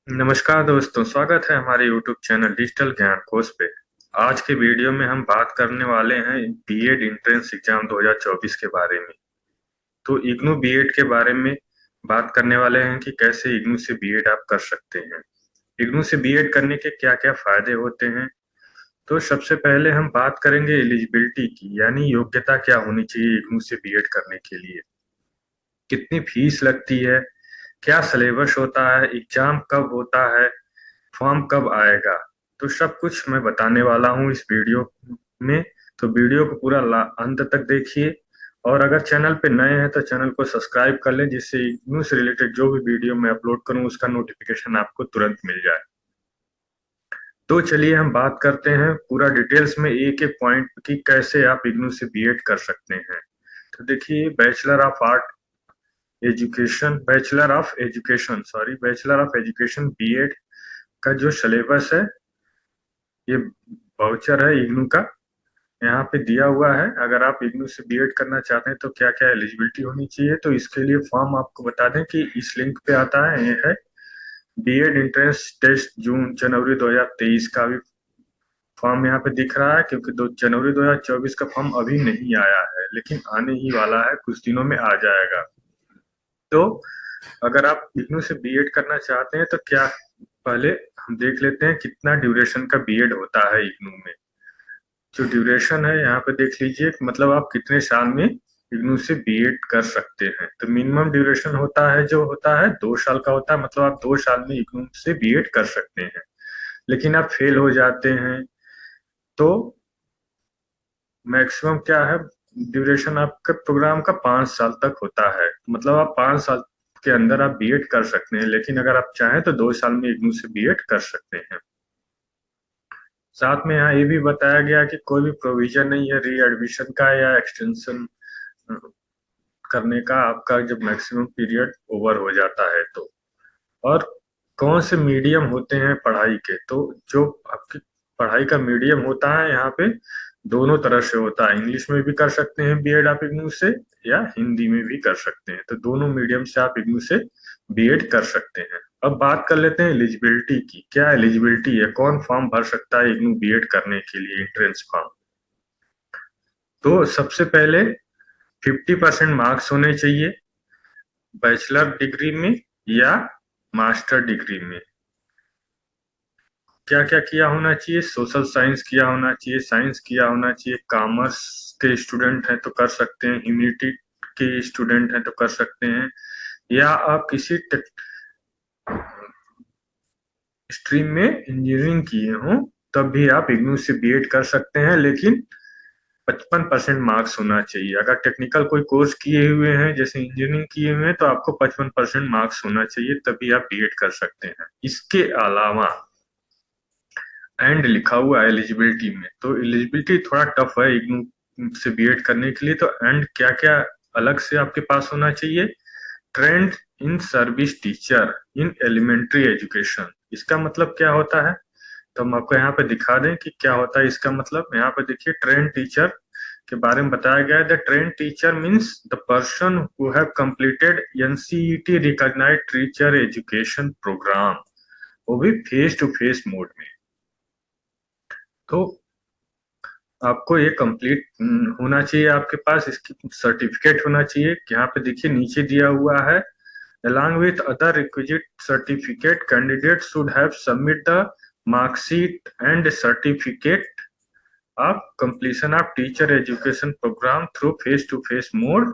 नमस्कार दोस्तों, स्वागत है हमारे YouTube चैनल डिजिटल ज्ञान कोश पे। आज के वीडियो में हम बात करने वाले हैं बीएड एंट्रेंस एग्जाम 2024 के बारे में। तो इग्नू बीएड के बारे में बात करने वाले हैं कि कैसे इग्नू से बीएड आप कर सकते हैं। इग्नू से बीएड करने के क्या क्या फायदे होते हैं। तो सबसे पहले हम बात करेंगे एलिजिबिलिटी की, यानी योग्यता क्या होनी चाहिए इग्नू से बीएड करने के लिए, कितनी फीस लगती है, क्या सिलेबस होता है, एग्जाम कब होता है, फॉर्म कब आएगा। तो सब कुछ मैं बताने वाला हूँ इस वीडियो में। तो वीडियो को पूरा अंत तक देखिए, और अगर चैनल पे नए हैं तो चैनल को सब्सक्राइब कर लें, जिससे इग्नू से रिलेटेड जो भी वीडियो मैं अपलोड करूँ उसका नोटिफिकेशन आपको तुरंत मिल जाए। तो चलिए हम बात करते हैं पूरा डिटेल्स में एक एक पॉइंट की, कैसे आप इग्नू से बीएड कर सकते हैं। तो देखिए, बैचलर ऑफ एजुकेशन बीएड का जो सिलेबस है, ये वाउचर है इग्नू का, यहाँ पे दिया हुआ है। अगर आप इग्नू से बीएड करना चाहते हैं तो क्या क्या एलिजिबिलिटी होनी चाहिए, तो इसके लिए फॉर्म आपको बता दें कि इस लिंक पे आता है। ये है बीएड एंट्रेंस टेस्ट जून जनवरी 2023 का भी फॉर्म यहाँ पे दिख रहा है, क्योंकि 2 जनवरी 2024 का फॉर्म अभी नहीं आया है, लेकिन आने ही वाला है, कुछ दिनों में आ जाएगा। तो अगर आप इग्नू से बीएड करना चाहते हैं तो क्या, पहले हम देख लेते हैं कितना ड्यूरेशन का बीएड होता है इग्नू में। जो ड्यूरेशन है यहाँ पे देख लीजिए, मतलब आप कितने साल में इग्नू से बीएड कर सकते हैं। तो मिनिमम ड्यूरेशन होता है, जो होता है 2 साल का होता है, मतलब आप 2 साल में इग्नू से बीएड कर सकते हैं। लेकिन आप फेल हो जाते हैं तो मैक्सिमम क्या है, ड्यूरेशन आपके प्रोग्राम का 5 साल तक होता है, मतलब आप 5 साल के अंदर आप बीएड कर सकते हैं। लेकिन अगर आप चाहें तो 2 साल में इग्नू से बीएड कर सकते हैं। साथ में यहाँ ये भी बताया गया कि कोई भी प्रोविजन नहीं है री एडमिशन का या एक्सटेंशन करने का, आपका जब मैक्सिमम पीरियड ओवर हो जाता है तो। और कौन से मीडियम होते हैं पढ़ाई के, तो जो आपकी पढ़ाई का मीडियम होता है यहाँ पे दोनों तरह से होता है। इंग्लिश में भी कर सकते हैं बीएड आप इग्नू से, या हिंदी में भी कर सकते हैं। तो दोनों मीडियम से आप इग्नू से बीएड कर सकते हैं। अब बात कर लेते हैं एलिजिबिलिटी की। क्या एलिजिबिलिटी है, कौन फॉर्म भर सकता है इग्नू बीएड करने के लिए, एंट्रेंस फॉर्म। तो सबसे पहले 50% मार्क्स होने चाहिए बैचलर डिग्री में या मास्टर डिग्री में। क्या क्या किया होना चाहिए, सोशल साइंस किया होना चाहिए, साइंस किया होना चाहिए, कॉमर्स के स्टूडेंट हैं तो कर सकते हैं, ह्यूमैनिटी के स्टूडेंट हैं तो कर सकते हैं, या आप किसी स्ट्रीम में इंजीनियरिंग किए हों तब भी आप इग्नू से बीएड कर सकते हैं। लेकिन 55% मार्क्स होना चाहिए। अगर टेक्निकल कोई कोर्स किए हुए हैं, जैसे इंजीनियरिंग किए हुए हैं, तो आपको 55% मार्क्स होना चाहिए, तभी आप बीएड कर सकते हैं। इसके अलावा एंड लिखा हुआ है एलिजिबिलिटी में, तो एलिजिबिलिटी थोड़ा टफ है इग्नू से बीएड करने के लिए। तो एंड क्या क्या अलग से आपके पास होना चाहिए, trained in service teacher in elementary education. इसका मतलब क्या होता है, तो हम आपको यहाँ पे दिखा दें कि क्या होता है इसका मतलब। यहाँ पे देखिए, ट्रेंड टीचर के बारे में बताया गया है। The trained teacher means the person who have completed NCET recognised teacher education programme, वो भी फेस टू फेस मोड में। तो आपको ये कंप्लीट होना चाहिए आपके पास, इसकी सर्टिफिकेट होना चाहिए। यहाँ पे देखिए नीचे दिया हुआ है, along with other requisite certificate candidates should have submit the mark sheet and certificate of completion of teacher education program through face to face mode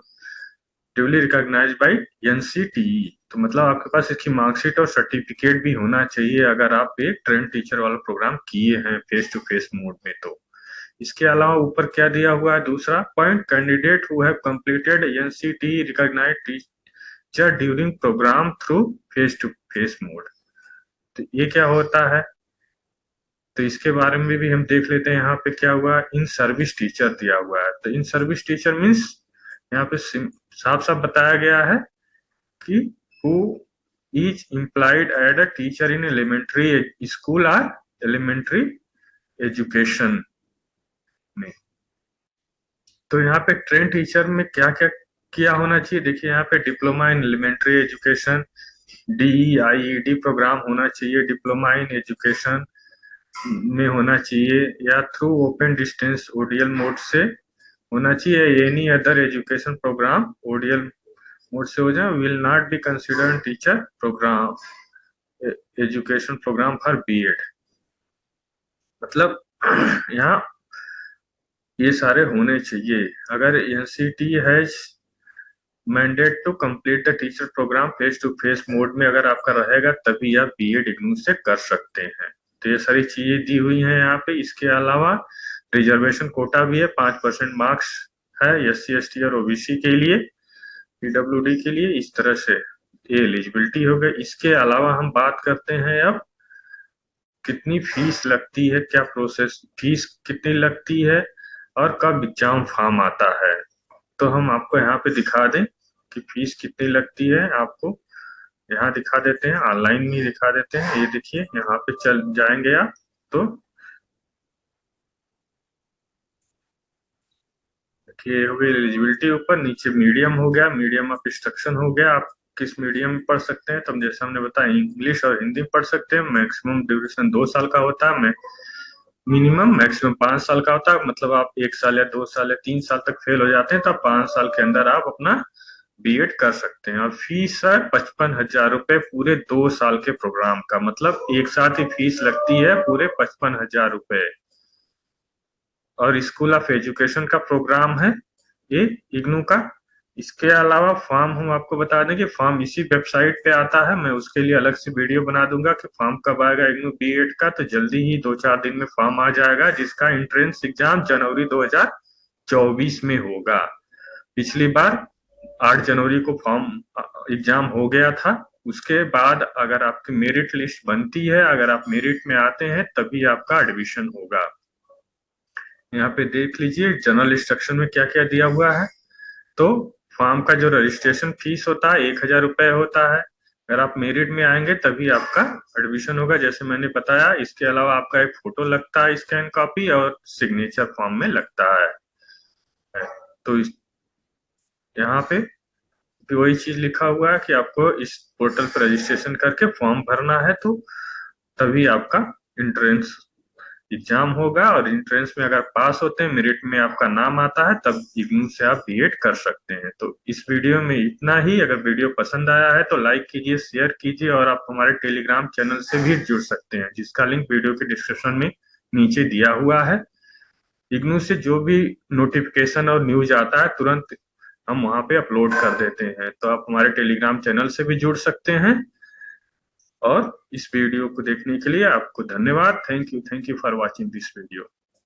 duly recognized by NCTE। तो मतलब आपके पास इसकी मार्कशीट और सर्टिफिकेट भी होना चाहिए अगर आप एक ट्रेन टीचर वाला प्रोग्राम किए हैं फेस टू फेस मोड में। तो इसके अलावा ऊपर क्या दिया हुआ है, दूसरा point, candidate who have completed NCT recognised teacher during programme through face to face mode. तो ये क्या होता है, तो इसके बारे में भी हम देख लेते हैं। यहाँ पे क्या हुआ, इन सर्विस टीचर दिया हुआ है। तो इन सर्विस टीचर मीन्स यहाँ पे साफ साफ बताया गया है कि who is employed as a teacher in elementary school और एलिमेंट्री एजुकेशन में। तो यहाँ पे ट्रेन टीचर में क्या क्या किया होना चाहिए, देखिए यहाँ पे diploma in elementary education DEIED programme होना चाहिए, डिप्लोमा इन एजुकेशन में होना चाहिए, या through open distance ODL mode से होना चाहिए। Any other education programme ODL mode से हो जाए will not be considered teacher programme education programme for BEd. मतलब यहाँ ये सारे होने चाहिए। अगर NCT has mandate to complete the teacher programme face to face mode में अगर आपका रहेगा तभी आप बीएड इग्नू से कर सकते हैं। तो ये सारी चीजें दी हुई हैं यहाँ पे। इसके अलावा रिजर्वेशन कोटा भी है, 5% मार्क्स है SC ST और OBC के लिए, PWD के लिए। इस तरह से ये एलिजिबिलिटी हो गई। इसके अलावा हम बात करते हैं अब कितनी फीस लगती है, क्या प्रोसेस, फीस कितनी लगती है और कब एग्जाम फॉर्म आता है। तो हम आपको यहाँ पे दिखा दें कि फीस कितनी लगती है। आपको यहाँ दिखा देते हैं, ऑनलाइन में दिखा देते हैं। ये देखिए यहाँ पे चल जाएंगे आप तो देखिए हो गई एलिजिबिलिटी ऊपर, नीचे मीडियम हो गया, मीडियम ऑफ इंस्ट्रक्शन हो गया। आप किस मीडियम में पढ़ सकते हैं, तो जैसे हमने बताया इंग्लिश और हिंदी पढ़ सकते हैं। मैक्सिमम ड्यूरेशन 2 साल का होता है, मिनिमम मैक्सिमम 5 साल का होता है। मतलब आप 1 साल या 2 साल या 3 साल तक फेल हो जाते हैं तो 5 साल के अंदर आप अपना बीएड कर सकते हैं। और फीस है 55,000 रुपए पूरे 2 साल के प्रोग्राम का। मतलब एक साथ ही फीस लगती है पूरे 55,000 रुपए। और स्कूल ऑफ एजुकेशन का प्रोग्राम है ये इग्नू का। इसके अलावा फॉर्म हम आपको बता दें कि फॉर्म इसी वेबसाइट पे आता है। मैं उसके लिए अलग से वीडियो बना दूंगा कि फॉर्म कब आएगा इग्नू बीएड का। तो जल्दी ही 2-4 दिन में फॉर्म आ जाएगा, जिसका एंट्रेंस एग्जाम जनवरी 2024 में होगा। पिछली बार 8 जनवरी को फॉर्म एग्जाम हो गया था। उसके बाद अगर आपकी मेरिट लिस्ट बनती है, अगर आप मेरिट में आते हैं तभी आपका एडमिशन होगा। यहाँ पे देख लीजिए जनरल इंस्ट्रक्शन में क्या क्या दिया हुआ है। तो फॉर्म का जो रजिस्ट्रेशन फीस होता है 1,000 रुपए होता है। अगर आप मेरिट में आएंगे तभी आपका एडमिशन होगा, जैसे मैंने बताया। इसके अलावा आपका एक फोटो लगता है स्कैन कॉपी, और सिग्नेचर फॉर्म में लगता है। तो यहाँ पे भी वही चीज लिखा हुआ है कि आपको इस पोर्टल पर रजिस्ट्रेशन करके फॉर्म भरना है, तो तभी आपका इंट्रेंस एग्जाम होगा। और इंट्रेंस में अगर पास होते हैं, मेरिट में आपका नाम आता है, तब इग्नू से आप बीएड कर सकते हैं। तो इस वीडियो में इतना ही। अगर वीडियो पसंद आया है तो लाइक कीजिए, शेयर कीजिए, और आप हमारे टेलीग्राम चैनल से भी जुड़ सकते हैं, जिसका लिंक वीडियो के डिस्क्रिप्शन में नीचे दिया हुआ है। इग्नू से जो भी नोटिफिकेशन और न्यूज आता है तुरंत हम वहां पे अपलोड कर देते हैं। तो आप हमारे टेलीग्राम चैनल से भी जुड़ सकते हैं। और इस वीडियो को देखने के लिए आपको धन्यवाद। Thank you for watching this video.